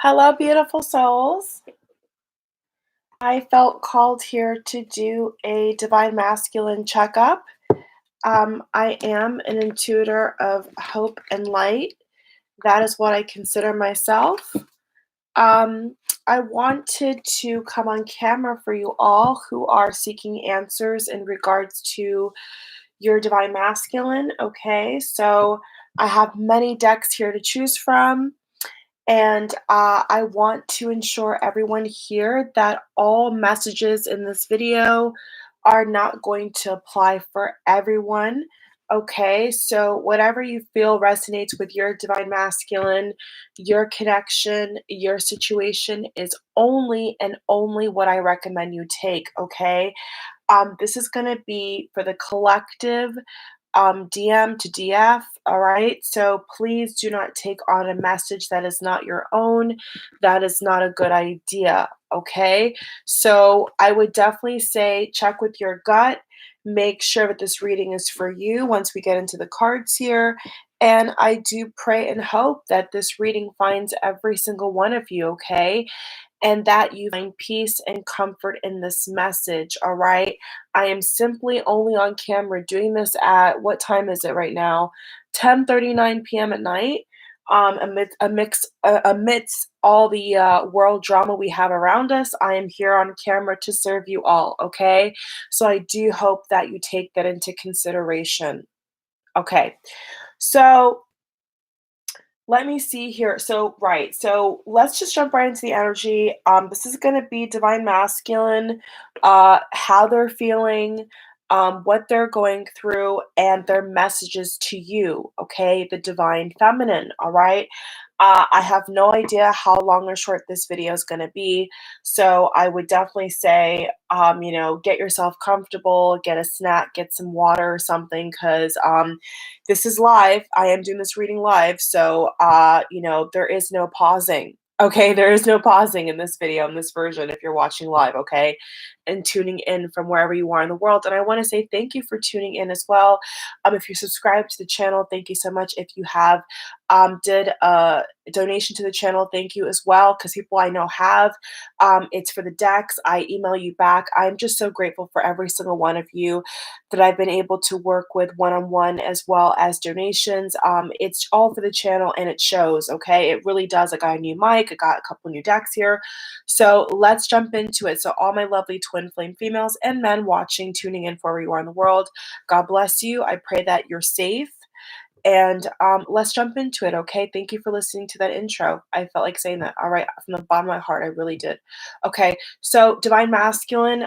Hello, beautiful souls. I felt called here to do a divine masculine checkup. I am an intuitor of hope and light. That is what I consider myself. Um, I wanted to come on camera for you all who are seeking answers in regards to your divine masculine. Okay, so I have many decks here to choose from. And I want to ensure everyone here that all messages in this video are not going to apply for everyone. Okay, so whatever you feel resonates with your divine masculine, your connection, your situation is only and only what I recommend you take. Okay, this is going to be for the collective DM to DF, all right? So please do not take on a message that is not your own. That is not a good idea, okay? So I would definitely say check with your gut. Make sure that this reading is for you once we get into the cards here. And I do pray and hope that this reading finds every single one of you, okay? And that you find peace and comfort in this message, all right? I am simply only on camera doing this at what time is it right now? 10:39 p.m. at night. Amidst all the world drama we have around us, I am here on camera to serve you all, okay? So I do hope that you take that into consideration. Okay, so let me see here. So, right. So let's just jump right into the energy. This is going to be divine masculine, how they're feeling, what they're going through, and their messages to you. Okay, the divine feminine. All right. I have no idea how long or short this video is going to be, so I would definitely say, get yourself comfortable, get a snack, get some water or something, because this is live. I am doing this reading live, so there is no pausing. Okay, there is no pausing in this video, in this version, if you're watching live, okay? And tuning in from wherever you are in the world. And I want to say thank you for tuning in as well. If you're subscribed to the channel, thank you so much. If you have did a donation to the channel, thank you as well, because people I know have. It's for the decks. I email you back. I'm just so grateful for every single one of you that I've been able to work with one-on-one as well as donations. It's all for the channel and it shows, okay? It really does. I got a new mic. I got a couple new decks here. So let's jump into it. So all my lovely twin flame females and men watching, tuning in for wherever you are in the world, God bless you. I pray that you're safe. And let's jump into it, okay? Thank you for listening to that intro. I felt like saying that, all right, from the bottom of my heart, I really did. Okay, so divine masculine.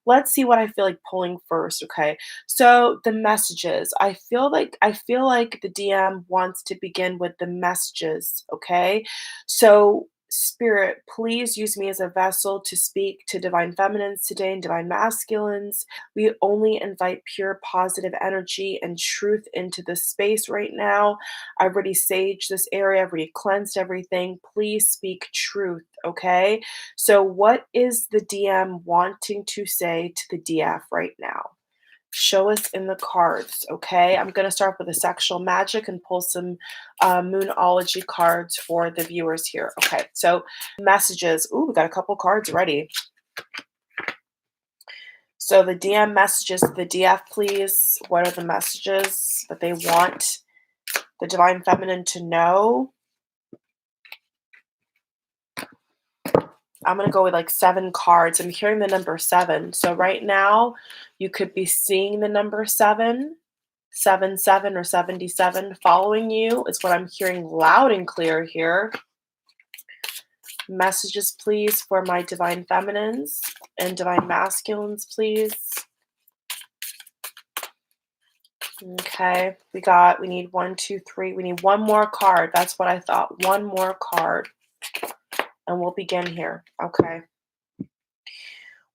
Let's see what I feel like pulling first, okay? So the messages. I feel like the DM wants to begin with the messages, okay? So Spirit, please use me as a vessel to speak to divine feminines today and divine masculines. We only invite pure positive energy and truth into this space right now. I've already saged this area, I've already cleansed everything. Please speak truth, okay? So, what is the DM wanting to say to the DF right now? Show us in the cards, okay? I'm going to start with the sexual magic and pull some moonology cards for the viewers here. Okay, so messages. Ooh, we got a couple cards ready. So the DM messages to the DF, please. What are the messages that they want the divine feminine to know? I'm going to go with like 7 cards. I'm hearing the number 7. So right now, you could be seeing the number 7, 77 or 77 following you is what I'm hearing loud and clear here. Messages, please, for my divine feminines and divine masculines, please. Okay, we need 1, 2, 3. We need one more card. That's what I thought. One more card. And we'll begin here. Okay.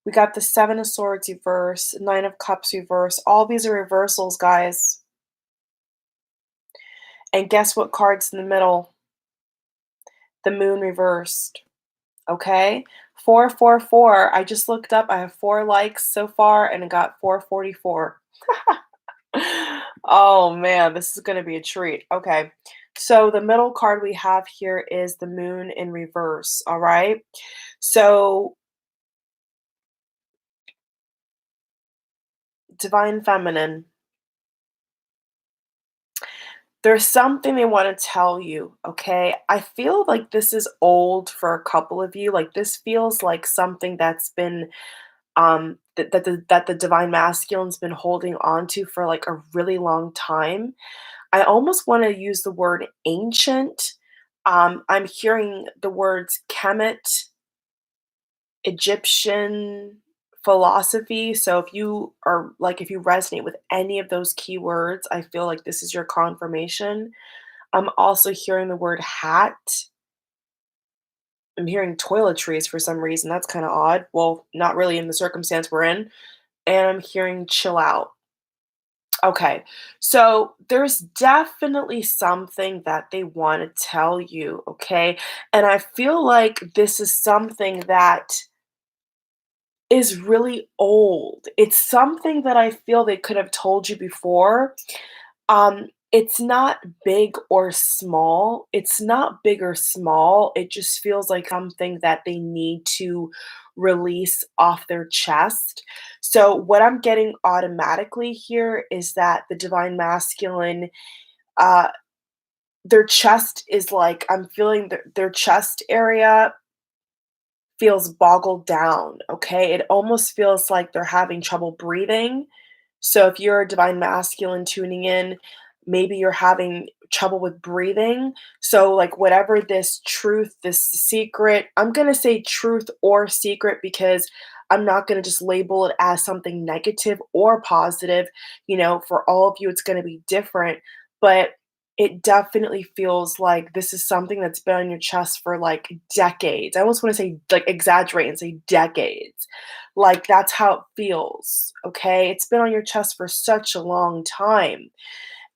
We got the 7 of Swords reverse, 9 of Cups reverse. All these are reversals, guys. And guess what card's in the middle? The Moon reversed. Okay. 444. I just looked up. I have 4 likes so far and I got 444. Oh man, this is gonna be a treat. Okay. So the middle card we have here is the moon in reverse. All right. So divine feminine, there's something they want to tell you. Okay. I feel like this is old for a couple of you. Like this feels like something that's been that the divine masculine's been holding on to for like a really long time. I almost want to use the word ancient. I'm hearing the words Kemet, Egyptian philosophy. So if you are like, if you resonate with any of those keywords, I feel like this is your confirmation. I'm also hearing the word hat. I'm hearing toiletries for some reason. That's kind of odd. Well, not really in the circumstance we're in. And I'm hearing chill out. Okay. So there's definitely something that they want to tell you, okay? And I feel like this is something that is really old. It's something that I feel they could have told you before. It's not big or small. It's not big or small. It just feels like something that they need to release off their chest. So, what I'm getting automatically here is that the divine masculine, uh, their chest is like, I'm feeling their chest area feels boggled down, okay? It almost feels like they're having trouble breathing. So if you're a divine masculine tuning in, maybe you're having trouble with breathing. So, like, whatever this truth, this secret, I'm going to say truth or secret because I'm not going to just label it as something negative or positive. For all of you, it's going to be different. But it definitely feels like this is something that's been on your chest for like decades. I almost want to say, like, exaggerate and say decades. Like, that's how it feels, okay? It's been on your chest for such a long time.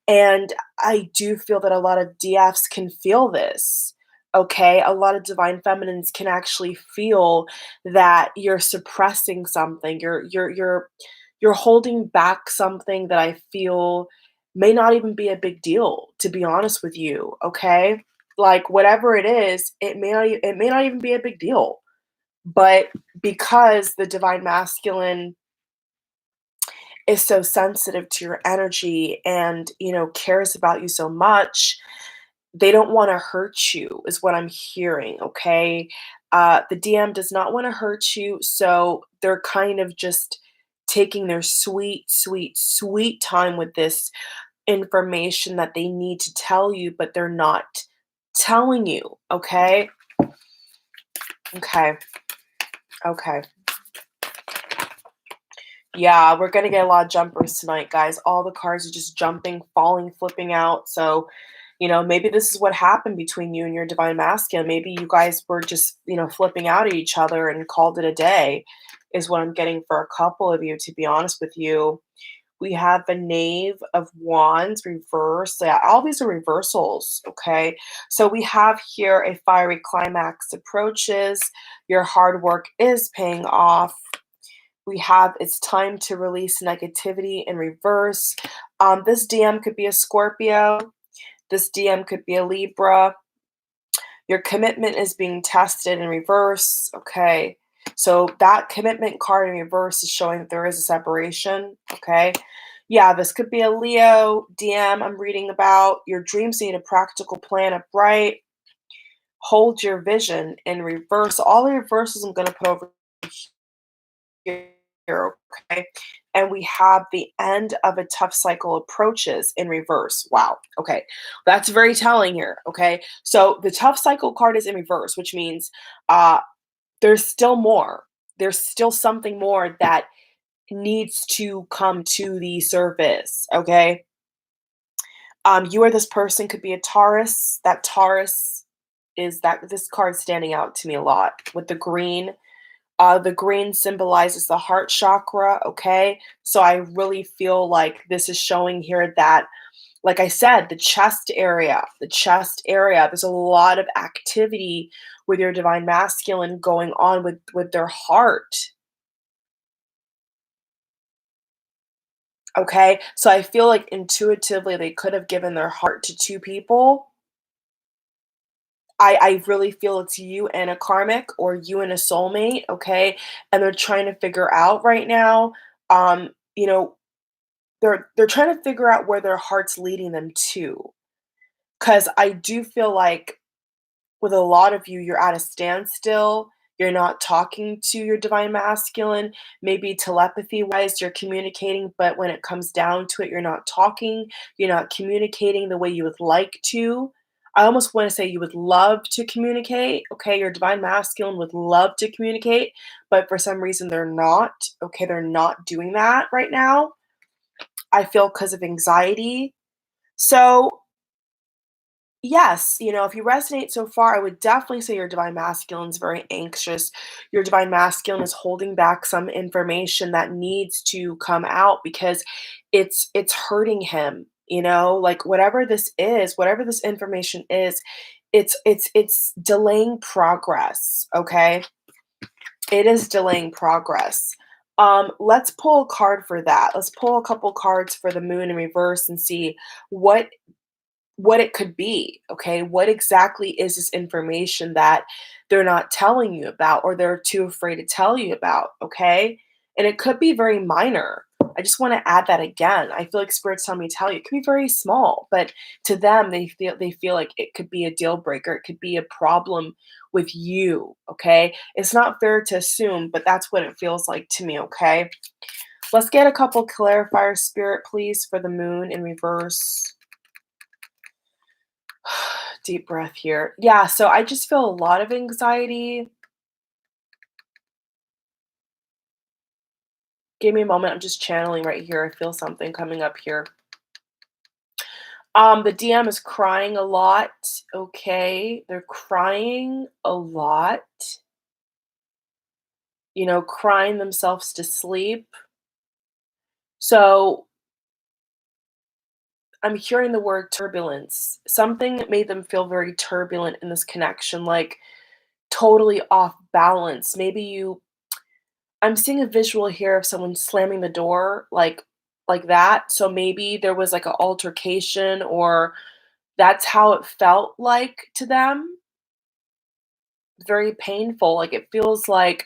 And I do feel that a lot of DFs can feel this, okay? A lot of divine feminines can actually feel that you're suppressing something. You're holding back something that I feel may not even be a big deal, to be honest with you, okay? Like whatever it is, it may not even be a big deal. But because the divine masculine is so sensitive to your energy and, cares about you so much, they don't want to hurt you, is what I'm hearing, okay? The DM does not want to hurt you, so they're kind of just taking their sweet, sweet, sweet time with this information that they need to tell you, but they're not telling you, okay? Okay, okay. Yeah, we're gonna get a lot of jumpers tonight, guys. All the cards are just jumping, falling, flipping out. So, maybe this is what happened between you and your divine masculine. Maybe you guys were just, flipping out at each other and called it a day, is what I'm getting for a couple of you, to be honest with you. We have the Knave of Wands reverse. Yeah, all these are reversals, okay? So we have here a fiery climax approaches. Your hard work is paying off. We have it's time to release negativity in reverse. This DM could be a Scorpio. This DM could be a Libra. Your commitment is being tested in reverse. Okay. So that commitment card in reverse is showing that there is a separation. Okay. Yeah, this could be a Leo DM I'm reading about. Your dreams need a practical plan upright. Hold your vision in reverse. All the reversals I'm going to put over here, okay? And we have the end of a tough cycle approaches in reverse. Wow. Okay. That's very telling here. Okay. So the tough cycle card is in reverse, which means uh there's still more. There's still something more that needs to come to the surface. Okay. You or this person could be a Taurus. That Taurus is that this card standing out to me a lot with the green. The green symbolizes the heart chakra, okay? So I really feel like this is showing here that, like I said, the chest area, there's a lot of activity with your divine masculine going on with their heart. Okay? So I feel like intuitively they could have given their heart to 2 people. I really feel it's you and a karmic or you and a soulmate, okay? And they're trying to figure out right now, you know, they're trying to figure out where their heart's leading them to. Because I do feel like with a lot of you, you're at a standstill. You're not talking to your divine masculine. Maybe telepathy wise, you're communicating, but when it comes down to it, you're not talking. You're not communicating the way you would like to. I almost want to say you would love to communicate. Okay, your divine masculine would love to communicate, but for some reason they're not. Okay, they're not doing that right now. I feel because of anxiety. So yes, if you resonate so far, I would definitely say your divine masculine is very anxious. Your divine masculine is holding back some information that needs to come out because it's hurting him, like whatever this information is, it's delaying progress, okay? It is delaying progress. Let's pull a card for that. Let's pull a couple cards for the moon in reverse and see what what it could be, okay? What exactly is this information that they're not telling you about or they're too afraid to tell you about, okay? And it could be very minor. I just want to add that again. I feel like spirits tell me to tell you it could be very small, but to them they feel like it could be a deal breaker. It could be a problem with you, okay? It's not fair to assume, but that's what it feels like to me, okay? Let's get a couple clarifier spirit please for the moon in reverse. Deep breath here. Yeah, so I just feel a lot of anxiety. Give me a moment. I'm just channeling right here. I feel something coming up here. The DM is crying a lot. Okay. They're crying a lot, crying themselves to sleep. So I'm hearing the word turbulence. Something made them feel very turbulent in this connection, like totally off balance. I'm seeing a visual here of someone slamming the door like that, so maybe there was, like, an altercation or that's how it felt like to them, very painful, like, it feels like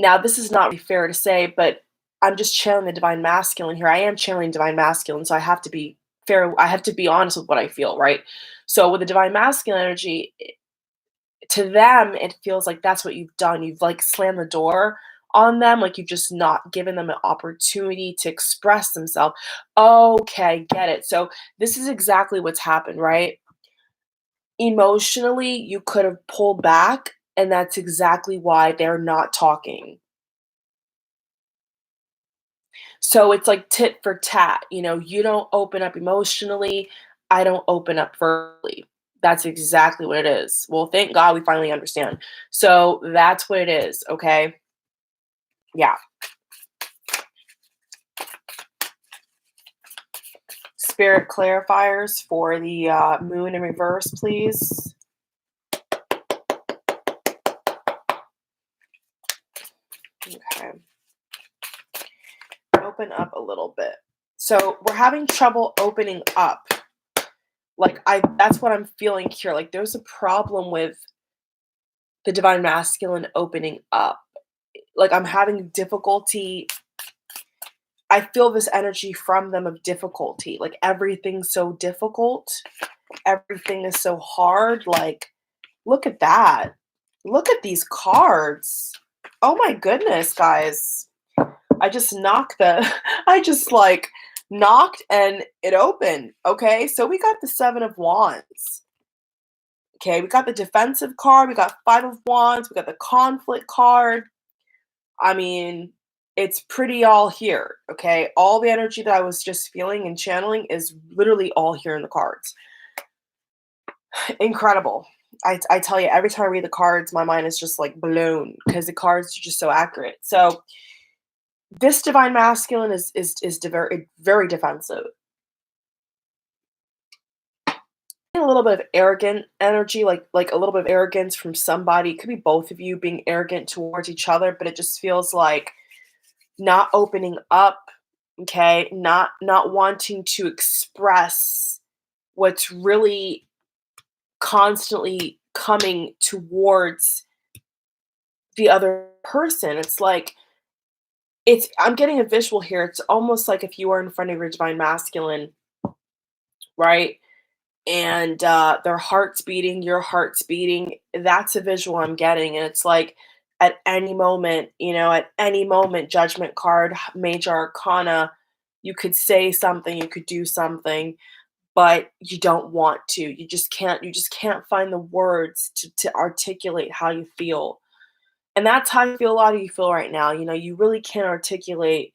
now this is not really fair to say, but I'm just channeling the divine masculine here, I am channeling divine masculine, so I have to be fair I have to be honest with what I feel, right? So, with the divine masculine energy, to them, it feels like that's what you've done. You've like slammed the door on them, like you've just not given them an opportunity to express themselves. Okay, get it. So this is exactly what's happened, right? Emotionally, you could have pulled back, and that's exactly why they're not talking. So it's like tit for tat, you don't open up emotionally, I don't open up verbally. That's exactly what it is. Well, thank God we finally understand. So that's what it is, okay? Yeah. Spirit clarifiers for the moon in reverse, please. Okay. Open up a little bit. So we're having trouble opening up. Like that's what I'm feeling here. Like there's a problem with the divine masculine opening up. Like I'm having difficulty. I feel this energy from them of difficulty. Like everything's so difficult. Everything is so hard. Like, look at that. Look at these cards. Oh my goodness, guys. I just knocked the I just like knocked and it opened. Okay. So we got the 7 of Wands. Okay, we got the defensive card, we got 5 of Wands, we got the conflict card. I mean, it's pretty all here, okay? All the energy that I was just feeling and channeling is literally all here in the cards. Incredible. I tell you, every time I read the cards, my mind is just like blown because the cards are just so accurate. So this divine masculine is very very defensive. A little bit of arrogant energy, like a little bit of arrogance from somebody. It could be both of you being arrogant towards each other, but it just feels like not opening up, okay? Not wanting to express what's really constantly coming towards the other person. It's like I'm getting a visual here. It's almost like if you were in front of your divine masculine, right? And their heart's beating, your heart's beating. That's a visual I'm getting. And it's like at any moment, at any moment, judgment card, major arcana, you could say something, you could do something, but you don't want to. You just can't find the words to articulate how you feel. And that's how I feel a lot of you feel right now. You really can't articulate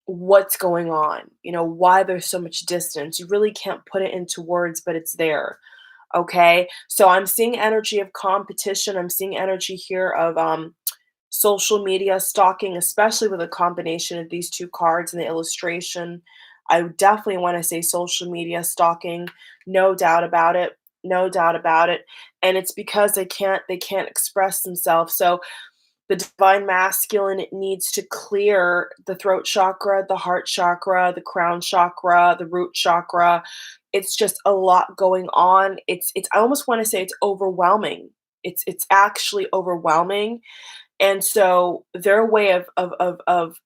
what's going on, why there's so much distance. You really can't put it into words, but it's there. Okay. So I'm seeing energy of competition. I'm seeing energy here of social media stalking, especially with a combination of these two cards and the illustration. I would definitely want to say social media stalking, no doubt about it. No doubt about it. And it's because they can't express themselves. So the divine masculine needs to clear the throat chakra, the heart chakra, the crown chakra, the root chakra. It's just a lot going on. It's I almost want to say it's overwhelming. It's actually overwhelming. And so their way of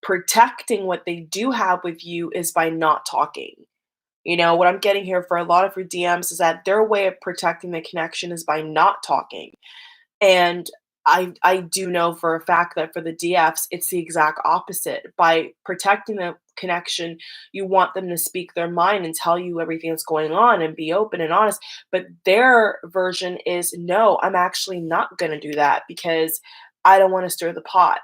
protecting what they do have with you is by not talking. What I'm getting here for a lot of your DMs is that their way of protecting the connection is by not talking. And I do know for a fact that for the DFs, it's the exact opposite. By protecting the connection, you want them to speak their mind and tell you everything that's going on and be open and honest. But their version is no, I'm actually not going to do that because I don't want to stir the pot.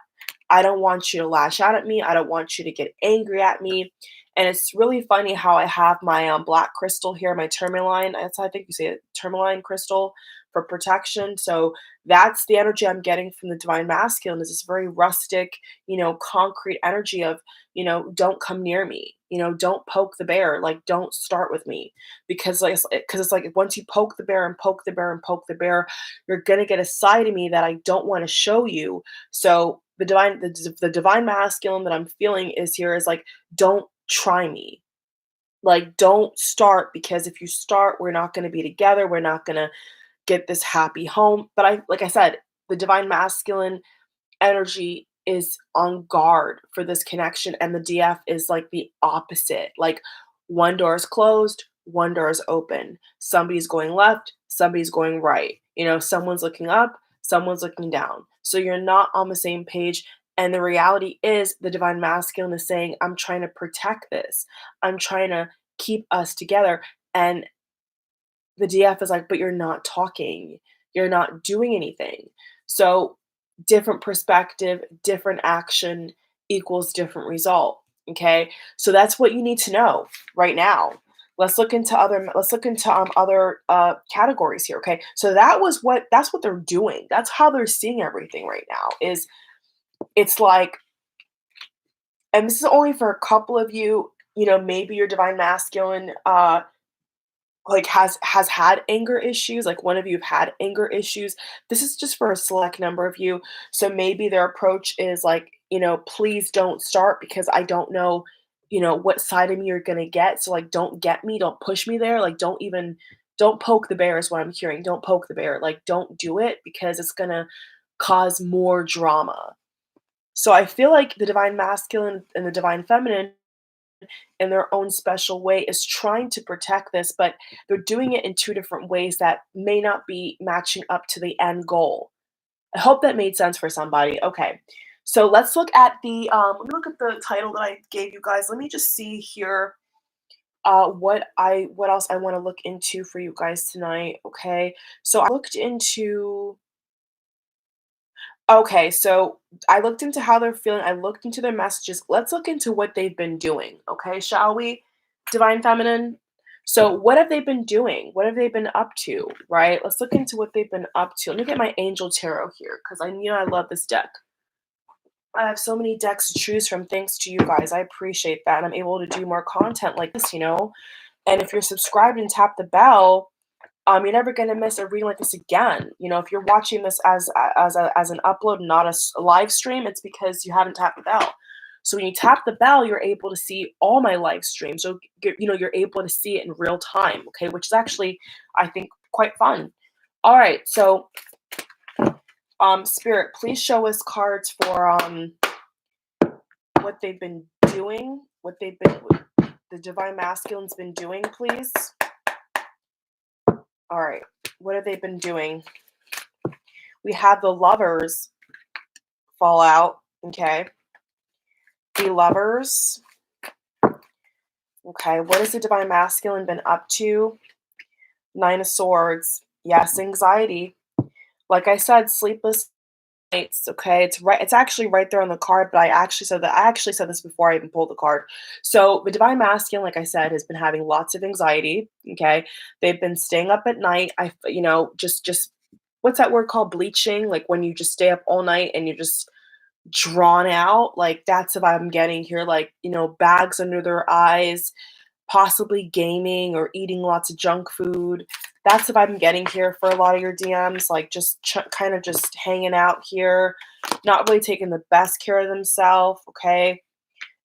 I don't want you to lash out at me. I don't want you to get angry at me. And it's really funny how I have my black crystal here, my tourmaline. That's how I think you say it, tourmaline crystal for protection. So that's the energy I'm getting from the divine masculine is this very rustic, concrete energy of, don't come near me. Don't poke the bear. Like, don't start with me because it's like once you poke the bear and poke the bear and poke the bear, you're gonna get a side of me that I don't want to show you. So the divine masculine that I'm feeling is here is like, don't try me. Like, don't start because if you start, we're not going to be together. We're not going to get this happy home. But like I said, the divine masculine energy is on guard for this connection, and the DF is like the opposite. Like, one door is closed, one door is open. Somebody's going left, somebody's going right. Someone's looking up, someone's looking down. So you're not on the same page. And the reality is, the divine masculine is saying, I'm trying to protect this. I'm trying to keep us together. And the DF is like, but you're not talking. You're not doing anything. So different perspective, different action equals different result. Okay. So that's what you need to know right now. Let's look into other categories here. Okay. So that's what they're doing. That's how they're seeing everything right now is it's like, and this is only for a couple of you, maybe your divine masculine like has had anger issues, like one of you have had anger issues. This is just for a select number of you. So maybe their approach is like, please don't start because I don't know, what side of me you're gonna get. So like don't get me, don't push me there. Like don't poke the bear is what I'm hearing. Don't poke the bear. Like don't do it because it's gonna cause more drama. So I feel like the divine masculine and the divine feminine in their own special way is trying to protect this, but they're doing it in two different ways that may not be matching up to the end goal. I hope that made sense for somebody. Okay. So let's look at let me look at the title that I gave you guys. Let me just see here what else I want to look into for you guys tonight. Okay. So I looked into Okay, so I looked into how they're feeling. I looked into their messages. Let's look into what they've been doing, okay, shall we? Divine Feminine. So, what have they been doing? What have they been up to, right? Let's look into what they've been up to. Let me get my Angel Tarot here because I love this deck. I have so many decks to choose from thanks to you guys. I appreciate that. And I'm able to do more content like this. And if you're subscribed and tap the bell, You're never gonna miss a reading like this again. If you're watching this as an upload, not a live stream, it's because you haven't tapped the bell. So when you tap the bell, you're able to see all my live streams. So you're able to see it in real time, okay, which is actually, I think, quite fun. All right, so Spirit, please show us cards for what they've been doing, the Divine Masculine's been doing, please. All right, what have they been doing? We have the Lovers fall out, okay? The Lovers. Okay, what has the Divine Masculine been up to? Nine of Swords. Yes, anxiety. Like I said, sleepless nights, okay? It's actually right there on the card, but I actually said this before I even pulled the card. So the Divine Masculine, like I said, has been having lots of anxiety, okay? They've been staying up at night. Just what's that word called? Bleaching, like when you just stay up all night and you're just drawn out, like that's what I'm getting here, like, bags under their eyes, possibly gaming or eating lots of junk food. That's what I'm getting here for a lot of your DMs, like just kind of just hanging out here, not really taking the best care of themselves, okay?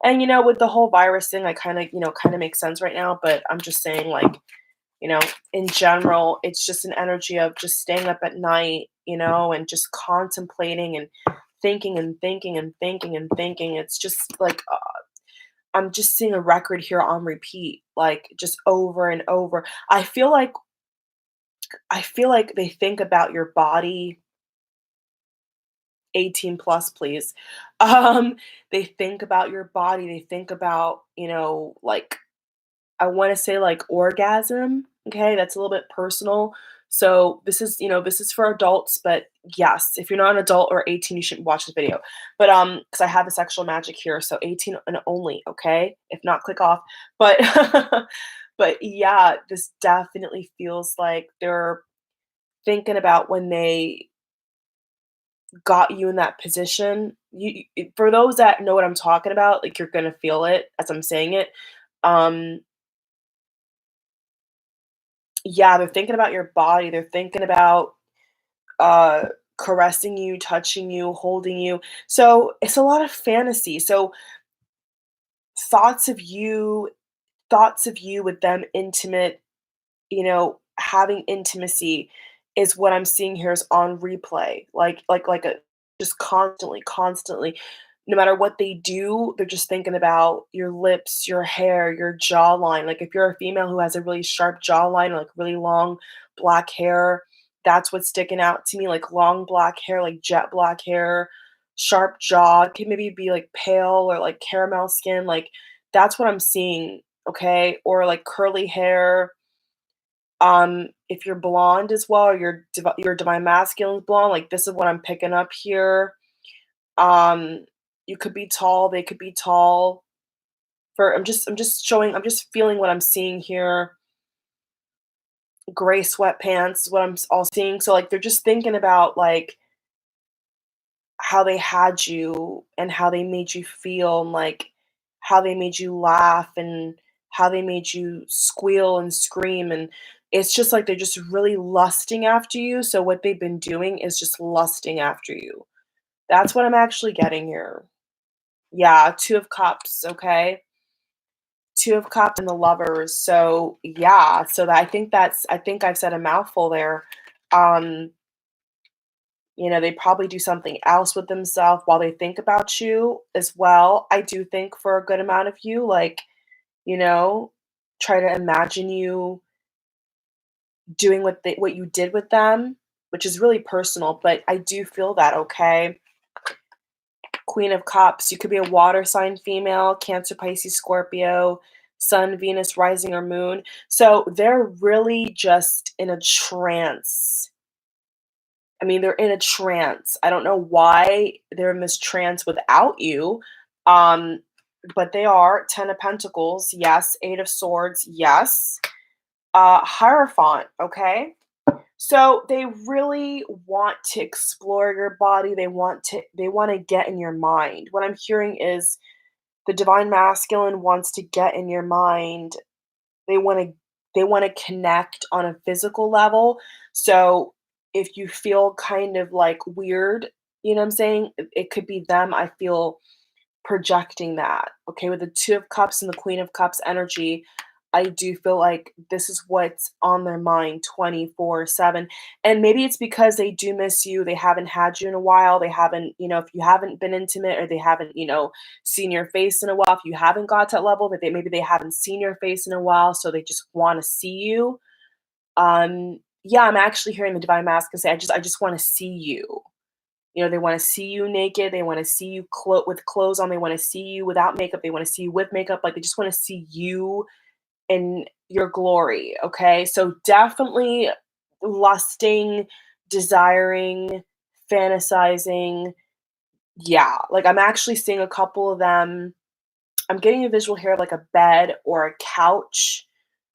And with the whole virus thing, I kind of makes sense right now, but I'm just saying, like, in general, it's just an energy of just staying up at night, and just contemplating and thinking and thinking and thinking and thinking. It's just like I'm just seeing a record here on repeat, like just over and over. I feel like they think about your body. 18 plus, please. They think about your body. They think about, like, I want to say like orgasm. Okay, that's a little bit personal. So this is for adults, but yes, if you're not an adult or 18, you shouldn't watch this video. But because I have a sexual magic here, so 18 and only. Okay, if not, click off. But but yeah, this definitely feels like they're thinking about when they got you in that position. For those that know what I'm talking about, like you're gonna feel it as I'm saying it. Um, Yeah, they're thinking about your body, they're thinking about, uh, caressing you, touching you, holding you. So, it's a lot of fantasy. So, thoughts of you thoughts of you with them intimate, having intimacy is what I'm seeing here is on replay, like a just constantly, constantly. No matter what they do, they're just thinking about your lips, your hair, your jawline. Like if you're a female who has a really sharp jawline, or like really long black hair, that's what's sticking out to me. Like long black hair, like jet black hair, sharp jaw. It can maybe be like pale or like caramel skin. Like that's what I'm seeing. Okay. Or like curly hair, if you're blonde as well, or your divine masculine's blonde, like this is what I'm picking up here. Um, you could be tall, they could be tall. I'm just feeling what I'm seeing here. Gray sweatpants, what all seeing. So like they're just thinking about like how they had you and how they made you feel and like how they made you laugh and how they made you squeal and scream, and it's just like they're just really lusting after you. So what they've been doing is just lusting after you. That's what I'm actually getting here. Yeah, 2 of Cups, okay? 2 of Cups and the Lovers. So, yeah, so that I think I've said a mouthful there. Um, they probably do something else with themselves while they think about you as well. I do think for a good amount of you, like, you know, try to imagine you doing what you did with them, which is really personal, but I do feel that, okay? Queen of Cups, you could be a water sign female, Cancer, Pisces, Scorpio, Sun, Venus, rising or moon. So they're really just in a trance. I mean, they're in a trance. I don't know why they're in this trance without you. Um, but they are 10 of Pentacles, yes, 8 of Swords, yes. Hierophant, okay? So they really want to explore your body. They want to get in your mind. What I'm hearing is the divine masculine wants to get in your mind. They want to they wanna connect on a physical level. So, if you feel kind of, like, weird, you know what I'm saying? It could be them, I feel, projecting that, okay? With the 2 of Cups and the Queen of Cups energy, I do feel like this is what's on their mind 24/7, and maybe it's because they do miss you, they haven't had you in a while, they haven't, if you haven't been intimate or they haven't, seen your face in a while, if you haven't got to that level, but maybe they haven't seen your face in a while, so they just wanna see you. Yeah, I'm actually hearing the Divine Masculine say, "I just wanna see you." They wanna see you naked, they wanna see you with clothes on, they wanna see you without makeup, they wanna see you with makeup, like, they just wanna see you in your glory, okay? So, definitely lusting, desiring, fantasizing. Yeah, like, I'm actually seeing a couple of them. I'm getting a visual here of, like, a bed or a couch,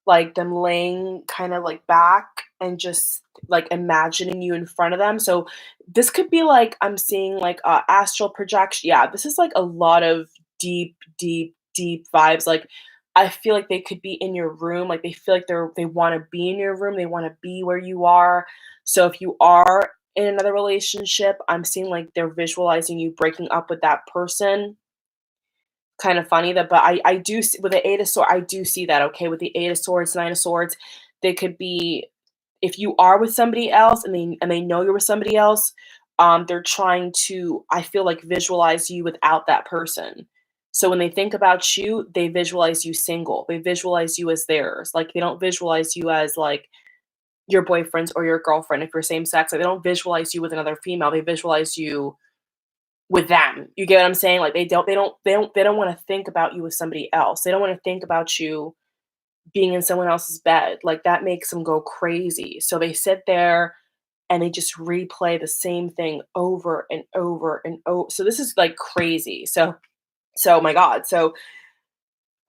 like, them laying kinda, like, back and just, like, imagining you in front of them, so this could be, like, I'm seeing, like, astral projection. Yeah, this is, like, a lot of deep, deep, deep vibes, like, I feel like they could be in your room, like, they feel like they wanna be in your room, they wanna be where you are, so if you are in another relationship, I'm seeing, like, they're visualizing you breaking up with that person. Kind of funny that, but I do see with the Eight of Swords, I do see that, okay, with the Eight of Swords, Nine of Swords, they could be, if you are with somebody else and they know you're with somebody else, they're trying to, I feel like, visualize you without that person. So when they think about you, they visualize you single. They visualize you as theirs. Like, they don't visualize you as, like, your boyfriend's or your girlfriend if you're same sex. Like, they don't visualize you with another female. They visualize you with them. You get what I'm saying? Like, they don't wanna think about you with somebody else. They don't wanna think about you being in someone else's bed, like, that makes them go crazy. So they sit there and they just replay the same thing over and over and over. So this is, like, crazy. So my god. So,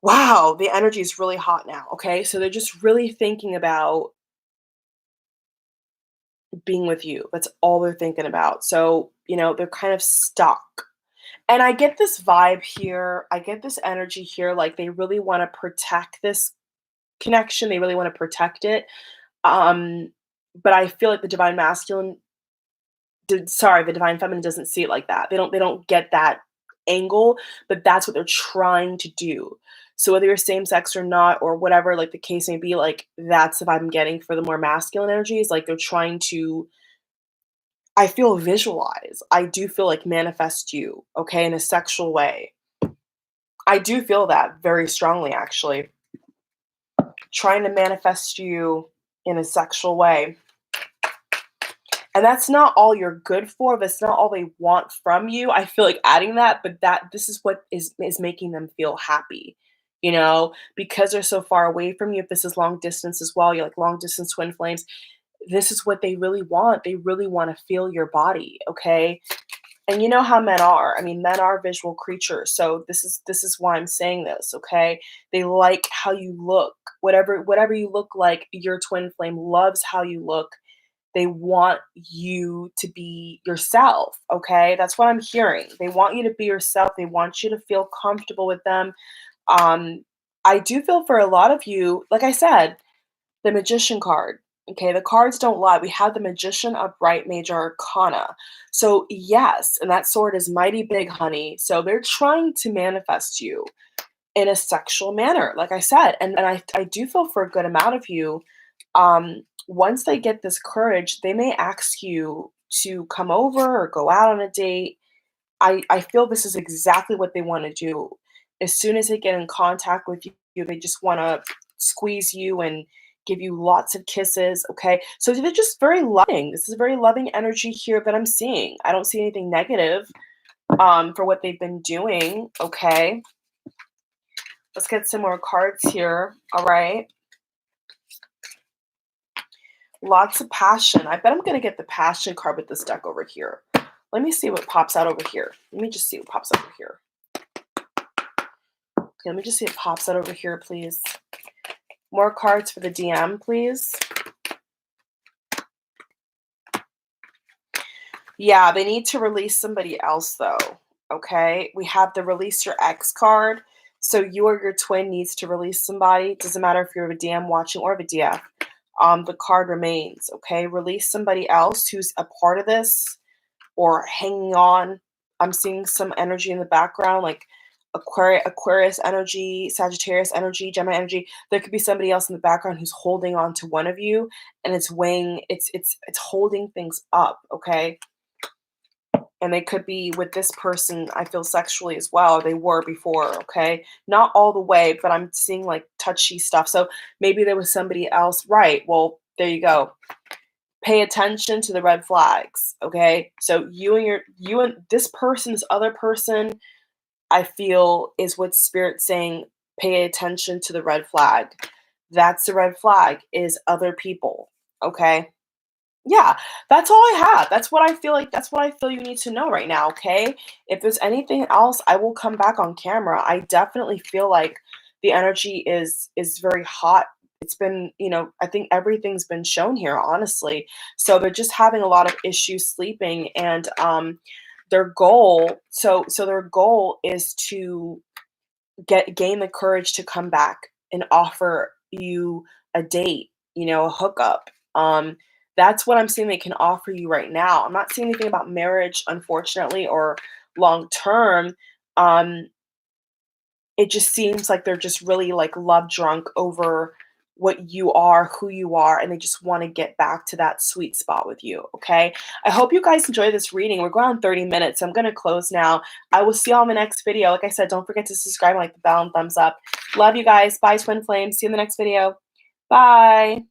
wow, the energy is really hot now, okay? So they're just really thinking about being with you. That's all they're thinking about. So, they're kind of stuck. And I get this vibe here, I get this energy here, like, they really wanna protect this connection, they really wanna protect it, um, but I feel like the Divine Masculine the Divine Feminine doesn't see it like that. They don't get that angle, but that's what they're trying to do. So whether you're same sex or not or whatever, like, the case may be, like, that's the vibe I'm getting for the more masculine energies, like, they're trying to, I feel, visualize. I do feel like manifest you, okay, in a sexual way. I do feel that very strongly, actually. Trying to manifest you in a sexual way. And that's not all you're good for, that's not all they want from you. I feel like adding that, but this is what is making them feel happy, because they're so far away from you. If this is long distance as well, you're like long distance twin flames. This is what they really want. They really want to feel your body, okay? And you know how men are. I mean, men are visual creatures. So this is why I'm saying this, okay? They like how you look. Whatever you look like, your twin flame loves how you look. They want you to be yourself, okay? That's what I'm hearing. They want you to be yourself. They want you to feel comfortable with them. Um, I do feel for a lot of you, like I said, the Magician card. Okay, the cards don't lie. We have the Magician upright, Major Arcana. So, yes, and that sword is mighty big, honey. So, they're trying to manifest you in a sexual manner, like I said. And I do feel for a good amount of you, once they get this courage, they may ask you to come over or go out on a date. I feel this is exactly what they wanna do. As soon as they get in contact with you, they just wanna squeeze you and give you lots of kisses, okay? So they're just very loving. This is a very loving energy here that I'm seeing. I don't see anything negative, for what they've been doing, okay? Let's get some more cards here, alright? Lots of passion. I bet I'm gonna get the passion card with this deck over here. Let me see what pops out over here. Let me just see what pops out over here. Okay, let me just see what pops out over here, please. More cards for the DM, please. Yeah, they need to release somebody else, though. Okay, we have the release your ex card. So you or your twin needs to release somebody. Doesn't matter if you're a DM watching or a DF. The card remains, okay? Release somebody else who's a part of this or hanging on. I'm seeing some energy in the background, like Aquarius energy, Sagittarius energy, Gemini energy. There could be somebody else in the background who's holding on to one of you, and it's weighing, it's holding things up, okay? And they could be with this person, I feel sexually as well. They were before, okay? Not all the way, but I'm seeing like touchy stuff. So maybe there was somebody else. Right. Well, there you go. Pay attention to the red flags, okay? So you and this person, this other person, I feel is what spirit's saying, pay attention to the red flag. That's the red flag is other people, okay? Yeah, that's all I have. That's what I feel like that's what I feel you need to know right now, okay? If there's anything else, I will come back on camera. I definitely feel like the energy is very hot. It's been, I think everything's been shown here, honestly. So they're just having a lot of issues sleeping and their goal is to gain the courage to come back and offer you a date, a hookup. That's what I'm seeing they can offer you right now. I'm not seeing anything about marriage, unfortunately, or long term. Um, it just seems like they're just really like love drunk over what you are, who you are, and they just want to get back to that sweet spot with you. Okay. I hope you guys enjoy this reading. We're going on 30 minutes. So I'm going to close now. I will see you all in the next video. Like I said, don't forget to subscribe, like the bell, and thumbs up. Love you guys. Bye, Twin Flames. See you in the next video. Bye.